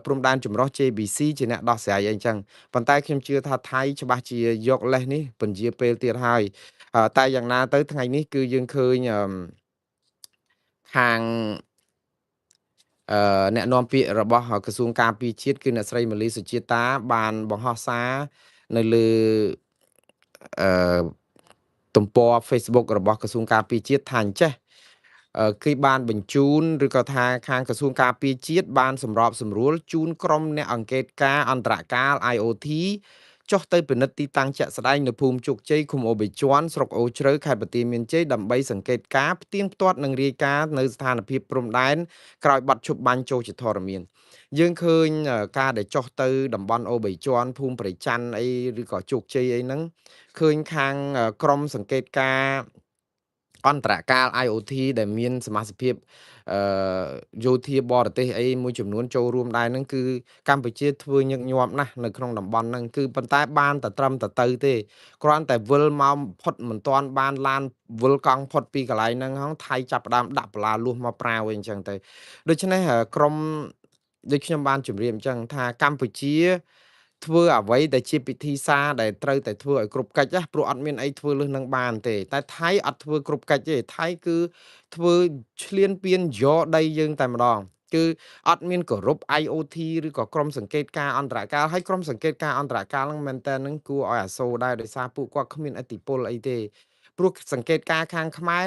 ព្រំដែនចម្រុះ JBC ជាអ្នកដោះស្រាយអីចឹងប៉ុន្តែខ្ញុំជឿថាថៃច្បាស់ជាយកលេសនេះពន្យាពេលទៀតហើយតែយ៉ាងណាទៅថ្ងៃនេះគឺយើងឃើញខាងអ្នកនាំពាក្យរបស់ក្រសួងការពារជាតិគឺអ្នកស្រីម៉ាលីសុជាតាបានបង្ហោះសារនៅលើអឺទំព័រ Facebook របស់ក្រសួងការពារជាតិថាអញ្ចេះគឺបានបញ្ជូនឬក៏ថាខាងក្រសួងការពារជាតិបានសម្របសម្រួលជូនក្រុមអ្នកអង្កេតការអន្តរកាល IOT ចុះទៅពិនិត្យទីតាំងជាក់ស្ដែងនៅភូមិជោគជ័យឃុំអូបេជាន់ស្រុកអូជ្រៅខេត្តបន្ទាយមានជ័យដើម្បីសង្កេតការផ្ទៀងផ្ទាត់និងរាយការណ៍នៅស្ថានភាពព្រំដែនក្រោយបាត់ឈប់បាញ់ចូលជាធរមានយើងឃើញការដែលចុះទៅតំបន់អូបេជាន់ភូមិប្រៃច័ន្ទអីឬក៏ជោគជ័យអីហ្នឹងឃើញខាងក្រុមសង្កេតការអន្តរកាល IOT ដែលមានសមាជិកអឺយោធាបរទេសអីមួយចំនួនចូលរួមដែរហ្នឹងគឺកម្ពុជាធ្វើញឹកញាប់ណាស់នៅក្នុងតំបន់ហ្នឹងគឺប៉ុន្តែបានតែត្រឹមតែទៅទេគ្រាន់តែវិលមកផុតមិនទាន់បានឡានវិលកង់ផុតពីកន្លែងហ្នឹងហងថៃចាប់ផ្ដើមដាក់បន្លាលួសមកប្រាវអីអញ្ចឹងទៅដូច្នេះក្រុមដូចខ្ញុំបានជម្រាបអញ្ចឹងថាកម្ពុជាធ្វើអ្វីដែលជាពិធីសារដែលត្រូវតែធ្វើឲ្យគ្រប់កិច្ចណាព្រោះអត់មានអីធ្វើលើសនឹងបានទេតែថៃអត់ធ្វើគ្រប់កិច្ចទេថៃគឺធ្វើឈ្លានពានយកដីយើងតែម្ដងគឺអត់មានគោរព IOT ឬក៏ក្រុមសង្កេតការអន្តរកាលហើយក្រុមសង្កេតការអន្តរកាលហ្នឹងមែនតើនឹងគួរឲ្យអាសូរដែរដោយសារពួកគាត់គ្មានឥទ្ធិពលអីទេព្រោះសង្កេតការខាងខ្មែ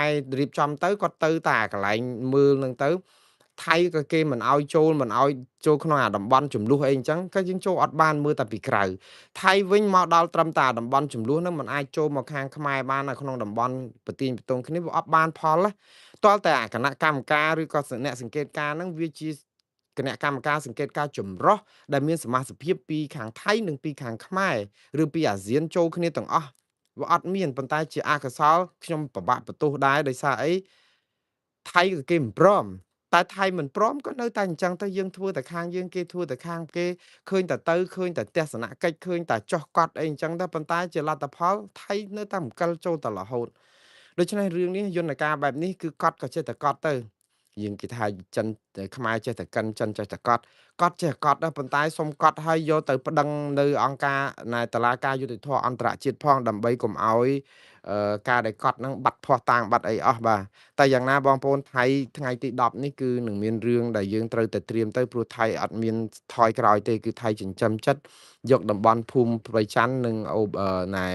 ររៀបចំទៅគាត់ទៅតែកន្លែងមើលហ្នឹងទៅថៃក៏គេមិនឲ្យចូលក្នុងអាតំបន់ចំនួនអីអញ្ចឹងក៏យើងចូលអត់បានមើលតែពីក្រៅថៃវិញមកដល់ត្រឹមតែតំបន់ចំនួនហ្នឹងมันអាចចូលមកខាងខ្មែរបាននៅក្នុងតំបន់ប្រទីងបន្ទងគ្នាវាអត់បានផលណាទាល់តែអាគណៈកម្មការឬក៏អ្នកសង្កេតការហ្នឹងវាជាគណៈកម្មការសង្កេតការចម្រុះដែលមានសមាជិកពីខាងថៃនិងពីខាងខ្មែរឬពីអាស៊ានចូលគ្នាទាំងអស់វាអត់មានប៉ុន្តែជាអកុសលខ្ញុំពិបាកបន្ទោសដែរដោយសារអីថៃក៏គេមិនព្រមតែថៃមិនព្រមក៏នៅតែអញ្ចឹងទៅយើងធ្វើតែខាងយើងគេធ្វើតែខាងគេឃើញតែឃើញតែទស្សនកិច្ចឃើញតែចោះកត់អីអញ្ចឹងទៅប៉ុន្តែជាលទ្ធផលថៃនៅតែម្កិលចូលតរហូតដូច្នេះរឿងនេះយន្តការបែបនេះគឺកត់ក៏ចេះតែកត់ទៅយើងគេថាចិនខ្មែរចេះតែកិនចិនចេះតែកត់ចេះកត់ដែរប៉ុន្តែសុំកត់ឲ្យយកទៅប្តឹងនៅអង្គការណែតុលាការយុត្តិធម៌អន្តរជាតិផងដើម្បីកុំឲ្យការដែលកត់ហ្នឹងបាត់ភ័ស្តុតាងបាត់អីអស់បាទតែយ៉ាងណាបងប្អូនថៃថ្ងៃទី10នេះគឺនឹងមានរឿងដែលយើងត្រូវតែត្រៀមទៅព្រោះថៃអត់មានថយក្រោយទេគឺថៃចិញ្ចឹមចិត្តយកតំបន់ភូមិប្រៃច័ន្ទនិងណែ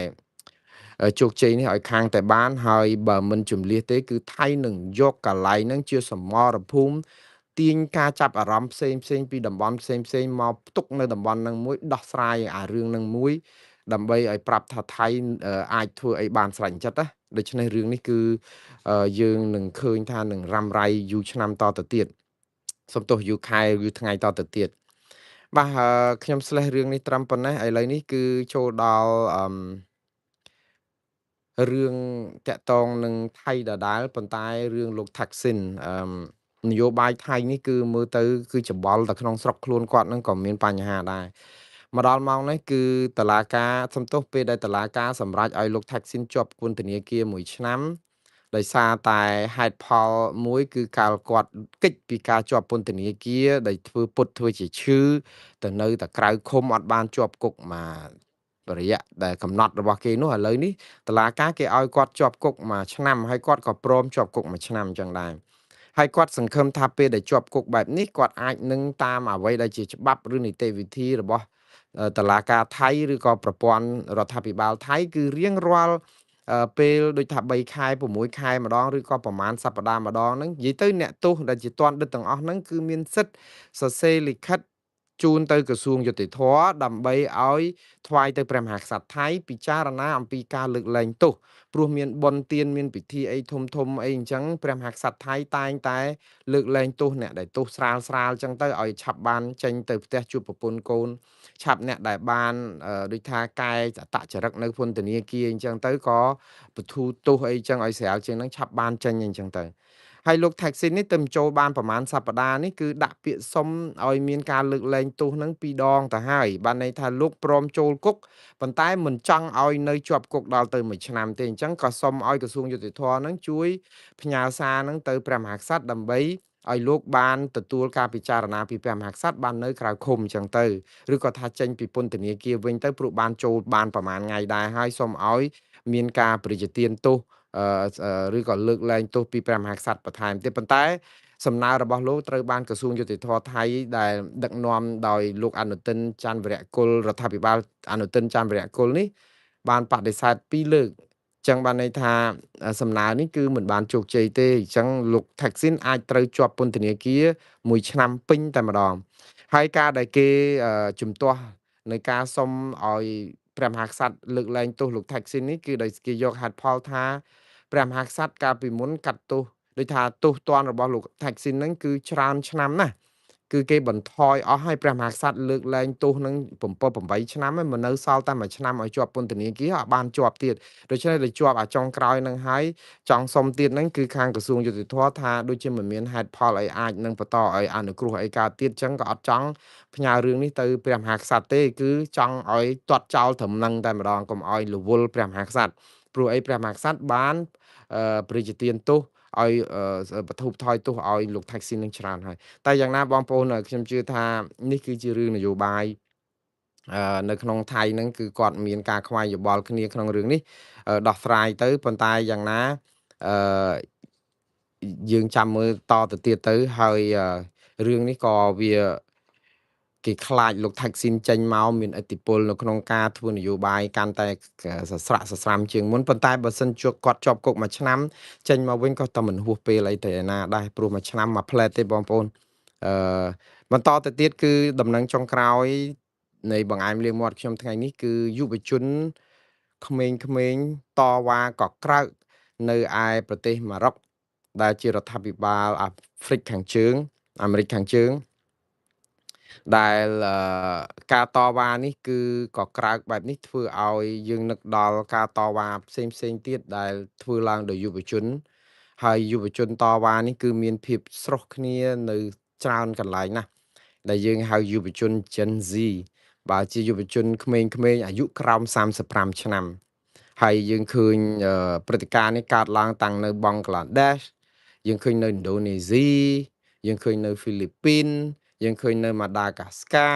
ជោគជ័យនេះឲ្យខាងតែបានហើយបើមិនជំលះទេគឺថៃនឹងយកកន្លែងហ្នឹងជាសមរភូមិទាញការចាប់អារម្មណ៍ផ្សេងពីតំបន់ផ្សេងមកផ្ទុកនៅតំបន់ហ្នឹងមួយដោះស្រាយអារឿងហ្នឹងមួយដើម្បីឲ្យប្រាប់ថាថៃអាចធ្វើអីបានស្រេចចិត្តណាដូច្នេះរឿងនេះគឺយើងនឹងឃើញថានឹងរ៉ាំរ៉ៃយូរឆ្នាំតទៅទៀតសំទោសយូរខែយូរថ្ងៃតទៅទៀតបាទខ្ញុំស្លេះរឿងនេះត្រឹមប៉ុណ្ណេះឥឡូវនេះគឺចូលដល់រឿងតាក់ទងនឹងថៃដដែលប៉ុន្តែរឿងលោក Thaksin នយោបាយថៃនេះគឺមើលទៅគឺច្បល់តែក្នុងស្រុកខ្លួនគាត់នឹងក៏មានបញ្ហាដែរមកដល់ម៉ោងនេះគឺតុលាការសំទោសពេលដែលតុលាការសម្រេចឲ្យលោក Thaksin ជាប់ពន្ធនាគារ1ឆ្នាំដោយសារតែហេតុផលមួយគឺកាលគាត់គេចពីការជាប់ពន្ធនាគារដែលធ្វើពុតធ្វើជាឈឺទៅនៅតែក្រៅឃុំអត់បានជាប់គុកមករយៈដែលកំណត់របស់គេនោះឥឡូវនេះតុលាការគេឲ្យគាត់ជាប់គុក1ឆ្នាំហើយគាត់ក៏ព្រមជាប់គុក1ឆ្នាំអញ្ចឹងដែរ ហើយគាត់សង្ឃឹមថាពេលដែលជាប់គុកបែបនេះគាត់អាចនឹងតាមអ្វីដែលជាច្បាប់ឬនីតិវិធីរបស់តុលាការថៃឬក៏ប្រព័ន្ធរដ្ឋាភិបាលថៃគឺរៀងរាល់ពេលដូចថា3ខែ6ខែម្ដងឬក៏ប្រហែលសប្តាហ៍ម្ដងហ្នឹងនិយាយទៅអ្នកទោសដែលជាទណ្ឌិតទាំងអស់ហ្នឹងគឺមានសិទ្ធិសរសេរលិខិតជូនទៅក្រសួងយុតិធធដើម្បីឲ្យថ្វាយទៅព្រះមហាក្សត្រថៃពិចារណាអំពីការលើកលែងទោសព្រោះមានបុណ្យទានមានពិធីអីធំអីអញ្ចឹងព្រះមហាក្សត្រថៃតែងតែលើកលែងទោសអ្នកដែលទោសស្រាលអញ្ចឹងទៅឲ្យឆាប់បានចេញទៅផ្ទះជួបប្រពន្ធកូនឆាប់អ្នកដែលបានដូចថាកែអត្តចរិតនៅពន្ធនាគារអញ្ចឹងទៅក៏បធូរទោសអីចឹងឲ្យស្រាលជាងហ្នឹងឆាប់បានចេញអញ្ចឹងទៅហើយលោក Thaksin នេះទៅចូលបានប្រហែលសប្តាហ៍នេះគឺដាក់ពាក្យសុំឲ្យមានការលើកលែងទោសហ្នឹង2ដងទៅហើយបានន័យថាលោកព្រមចូលគុកប៉ុន្តែមិនចង់ឲ្យនៅជាប់គុកដល់ទៅ1ឆ្នាំទេអញ្ចឹងក៏សុំឲ្យក្រសួងយុតិធធម៌ហ្នឹងជួយផ្ញើសារហ្នឹងទៅព្រះមហាក្សត្រដើម្បីឲ្យលោកបានទទួលការពិចារណាពីព្រះមហាក្សត្របាននៅក្រៅឃុំអញ្ចឹងទៅឬក៏ថាចេញពីពន្ធនាគារវិញទៅព្រោះបានចូលបានប្រហែលថ្ងៃដែរហើយសូមឲ្យមានការប្រតិទានទោសឬក៏លើកលែងទោសពីព្រះមហាក្សត្របន្ថែមទៀតប៉ុន្តែសំណើរបស់លោកត្រូវបានក្រសួងយុតិធធម៌ថៃដែលដឹកនាំដោយលោកអនុទិនច័ន្ទវរៈគុលរដ្ឋាភិបាលអនុទិនច័ន្ទវរៈគុលនេះបានបដិសេធ2លើកចឹងបានន័យថាសំណើនេះគឺមិនបានជោគជ័យទេអញ្ចឹងលោក Thaksin អាចត្រូវជាប់ពន្ធនាគារ1ឆ្នាំពេញតែម្ដងហើយការដែលគេជំទាស់នៃការសុំឲ្យព្រះមហាក្សត្រលើកលែងទោសលោក Thaksin នេះគឺដោយគេយកហេតុផលថាព្រះមហាក្សត្រកាលពីមុនកាត់ទោសដូចថាទោសទណ្ឌរបស់លោក Thaksin ហ្នឹងគឺច្រើនឆ្នាំណាស់គឺគេបន្ថយអស់ហើយព្រះមហាក្សត្រលើកលែងទោសនឹង7 8ឆ្នាំហើយមកនៅសល់តែ1ឆ្នាំឲ្យជាប់ពន្ធនាគារអត់បានជាប់ទៀតដូច្នេះទៅជាប់អាចុងក្រោយនឹងហើយចង់សុំទៀតហ្នឹងគឺខាងក្រសួងយុតិធធម៌ថាដូចជាមិនមានហេតុផលអីអាចនឹងបន្តឲ្យអនុគ្រោះអីកើតទៀតចឹងក៏អត់ចង់ផ្ញើរឿងនេះទៅព្រះមហាក្សត្រទេគឺចង់ឲ្យទាត់ចោលត្រឹមនឹងតែម្ដងកុំឲ្យរវល់ព្រះមហាក្សត្រព្រោះអីព្រះមហាក្សត្របានព្រះរាជទានទោសឲ្យបធូរថយទោសឲ្យលោក Thaksin នឹងច្រើនហើយតែយ៉ាងណាបងប្អូនខ្ញុំជឿថានេះគឺជារឿងនយោបាយនៅក្នុងថៃហ្នឹងគឺគាត់មានការខ្វែងយោបល់គ្នាក្នុងរឿងនេះដោះស្រាយទៅប៉ុន្តែយ៉ាងណាអឺយើងចាំមើលតទៅទៀតទៅហើយរឿងនេះក៏វាគេខ្លាចលោក Thaksin ចេញមកមានឥទ្ធិពលនៅក្នុងការធ្វើនយោបាយកាន់តែសស្រាក់សស្រាំជាងមុនប៉ុន្តែបើសិនជាគាត់ជាប់គុក1ឆ្នាំចេញមកវិញក៏តែមិនហួសពេលអីទៅឯណាដែរព្រោះ1ឆ្នាំមួយផ្លែតទេបងប្អូនអឺបន្តទៅទៀតគឺដំណឹងចុងក្រោយនៃបង្អែមលាងមាត់ខ្ញុំថ្ងៃនេះគឺយុវជនក្មេងៗតវ៉ាក៏ក្រើកនៅឯប្រទេសម៉ារ៉ុកដែលជារដ្ឋាភិបាលអាហ្វ្រិកខាងជើងអាមេរិកខាងជើងដែលការតវ៉ានេះគឺក៏ក្រើកបែបនេះធ្វើឲ្យយើងនឹកដល់ការតវ៉ាផ្សេងទៀតដែលធ្វើឡើងដោយយុវជនហើយយុវជនតវ៉ានេះគឺមានភាពស្រស់គ្នានៅច្រើនកន្លែងណាស់ដែលយើងហៅយុវជន Gen Z បើជាយុវជនក្មេងៗអាយុក្រោម35ឆ្នាំហើយយើងឃើញព្រឹត្តិការណ៍នេះកើតឡើងតាំងនៅបង់ក្លាដេសយើងឃើញនៅឥណ្ឌូនេស៊ីយើងឃើញនៅហ្វីលីពីនយើងឃើញនៅម៉ាដាកាស្កា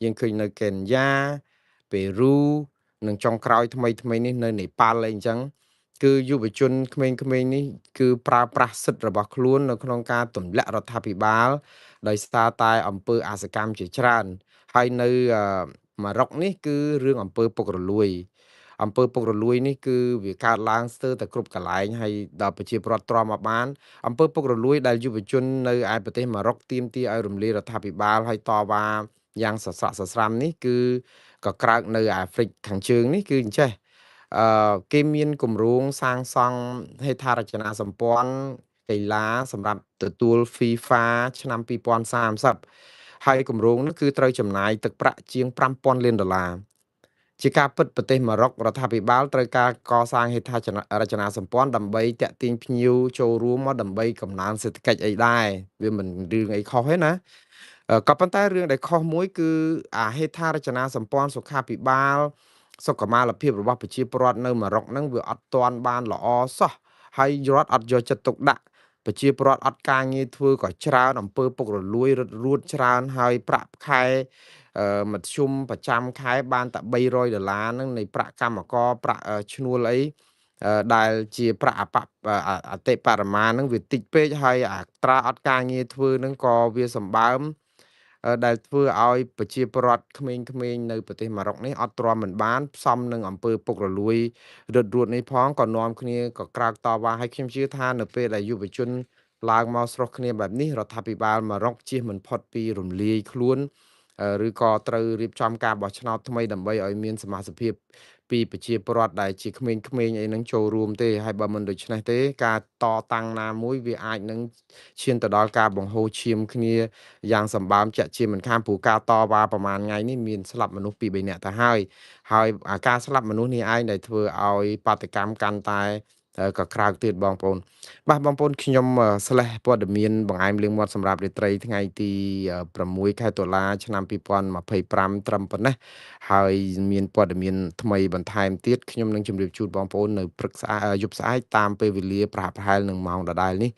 យើងឃើញនៅកេនយ៉ាប៉េរូនិងចុងក្រោយថ្មីនេះនៅនេប៉ាល់អីអញ្ចឹងគឺយុវជនក្មេងៗនេះគឺប្រើប្រាស់សិទ្ធិរបស់ខ្លួននៅក្នុងការទម្លាក់រដ្ឋាភិបាលដោយសារតែអំពើអសកម្មជាច្រើនហើយនៅម៉ារ៉ុកនេះគឺរឿងអំពើពុករលួយអំពើពុករលួយនេះគឺវាកើតឡើងស្ទើរតែគ្រប់កន្លែងហើយដល់ប្រជាពលរដ្ឋទ្រាំមកបានអំពើពុករលួយដែលយុវជននៅឯប្រទេសម៉ារ៉ុកទាមទារឲ្យរំលាយរដ្ឋាភិបាលហើយតវ៉ាយ៉ាងសស្រាក់សស្រាំនេះគឺក៏ក្រើកនៅអាហ្វ្រិកខាងជើងនេះគឺអញ្ចេះគេមានគម្រោងសាងសង់ហេដ្ឋារចនាសម្ព័ន្ធកីឡាសម្រាប់ទទួល FIFA ឆ្នាំ2030ហើយគម្រោងនោះគឺត្រូវចំណាយទឹកប្រាក់ជាង$5000 លានជាការពិតប្រទេសម៉ារ៉ុករដ្ឋាភិបាលត្រូវការកសាងហេដ្ឋារចនាសម្ព័ន្ធដើម្បីតាក់ទាញភ្ញៀវចូលរួមមកដើម្បីកំណើនសេដ្ឋកិច្ចអីដែរវាមិនរឿងអីខុសទេណាក៏ប៉ុន្តែរឿងដែលខុសមួយគឺអាហេដ្ឋារចនាសម្ព័ន្ធសុខាភិបាលសុខុមាលភាពរបស់ប្រជាពលរដ្ឋនៅម៉ារ៉ុកហ្នឹងវាអត់ទាន់បានល្អសោះហើយរដ្ឋអត់យកចិត្តទុកដាក់ប្រជាពលរដ្ឋអត់ការងារធ្វើក៏ច្រើនអំពើពុករលួយរត់រួតច្រើនហើយប្រាក់ខែមធ្យមប្រចាំខែបានតែ$300ហ្នឹងនៃប្រាក់កម្មករប្រាក់ឈ្នួលអី ដែលជាប្រាក់អតិបរមាហ្នឹងវាតិចពេកហើយអត្រាអត់ការងារធ្វើហ្នឹងក៏វាសម្បើមដែលធ្វើឲ្យប្រជាពលរដ្ឋក្មេងៗនៅប្រទេសម៉ារុកនេះអត់ទ្រាំមិនបានផ្សំនឹងអំពើពុករលួយរឹតរួតនេះផងក៏នាំគ្នាក៏ក្រើកតវ៉ាហើយខ្ញុំជឿថានៅពេលដែលយុវជនឡើងមកស្រុះគ្នាបែបនេះរដ្ឋាភិបាលម៉ារុកជៀសមិនផុតពីរំលាយខ្លួនឬក៏ត្រូវរៀបចំការបោះឆ្នោតថ្មីដើម្បីឲ្យមានសមាជិកភាពពីប្រជាពលរដ្ឋដែលជាក្មេងៗអីហ្នឹងចូលរួមទេហើយបើមិនដូច្នេះទេការតតាំងណាមួយវាអាចនឹងឈានទៅដល់ការបង្ហូរឈាមគ្នាយ៉ាងសម្បើមជាក់ជាមិនខានព្រោះការតវ៉ាប្រហែលថ្ងៃនេះមានស្លាប់មនុស្ស2-3នាក់ទៅហើយការស្លាប់មនុស្សនេះឯងដែលធ្វើឲ្យបាតុកម្មកាន់តែក៏ក្រើកទៀតបងប្អូនបាទបងប្អូនខ្ញុំស្លេះព័ត៌មានបង្អែមលៀងមាត់សម្រាប់រាត្រីថ្ងៃទី6 ខែតុលាឆ្នាំ2025ត្រឹមប៉ុណ្ណេះហើយមានព័ត៌មានថ្មីបន្ថែមទៀតខ្ញុំនឹងជម្រាបជូនបងប្អូននៅព្រឹកស្អែកយប់ស្អែកតាមពេលវេលាប្រហាក់ប្រហែលនឹងម៉ោងដដែលនេះ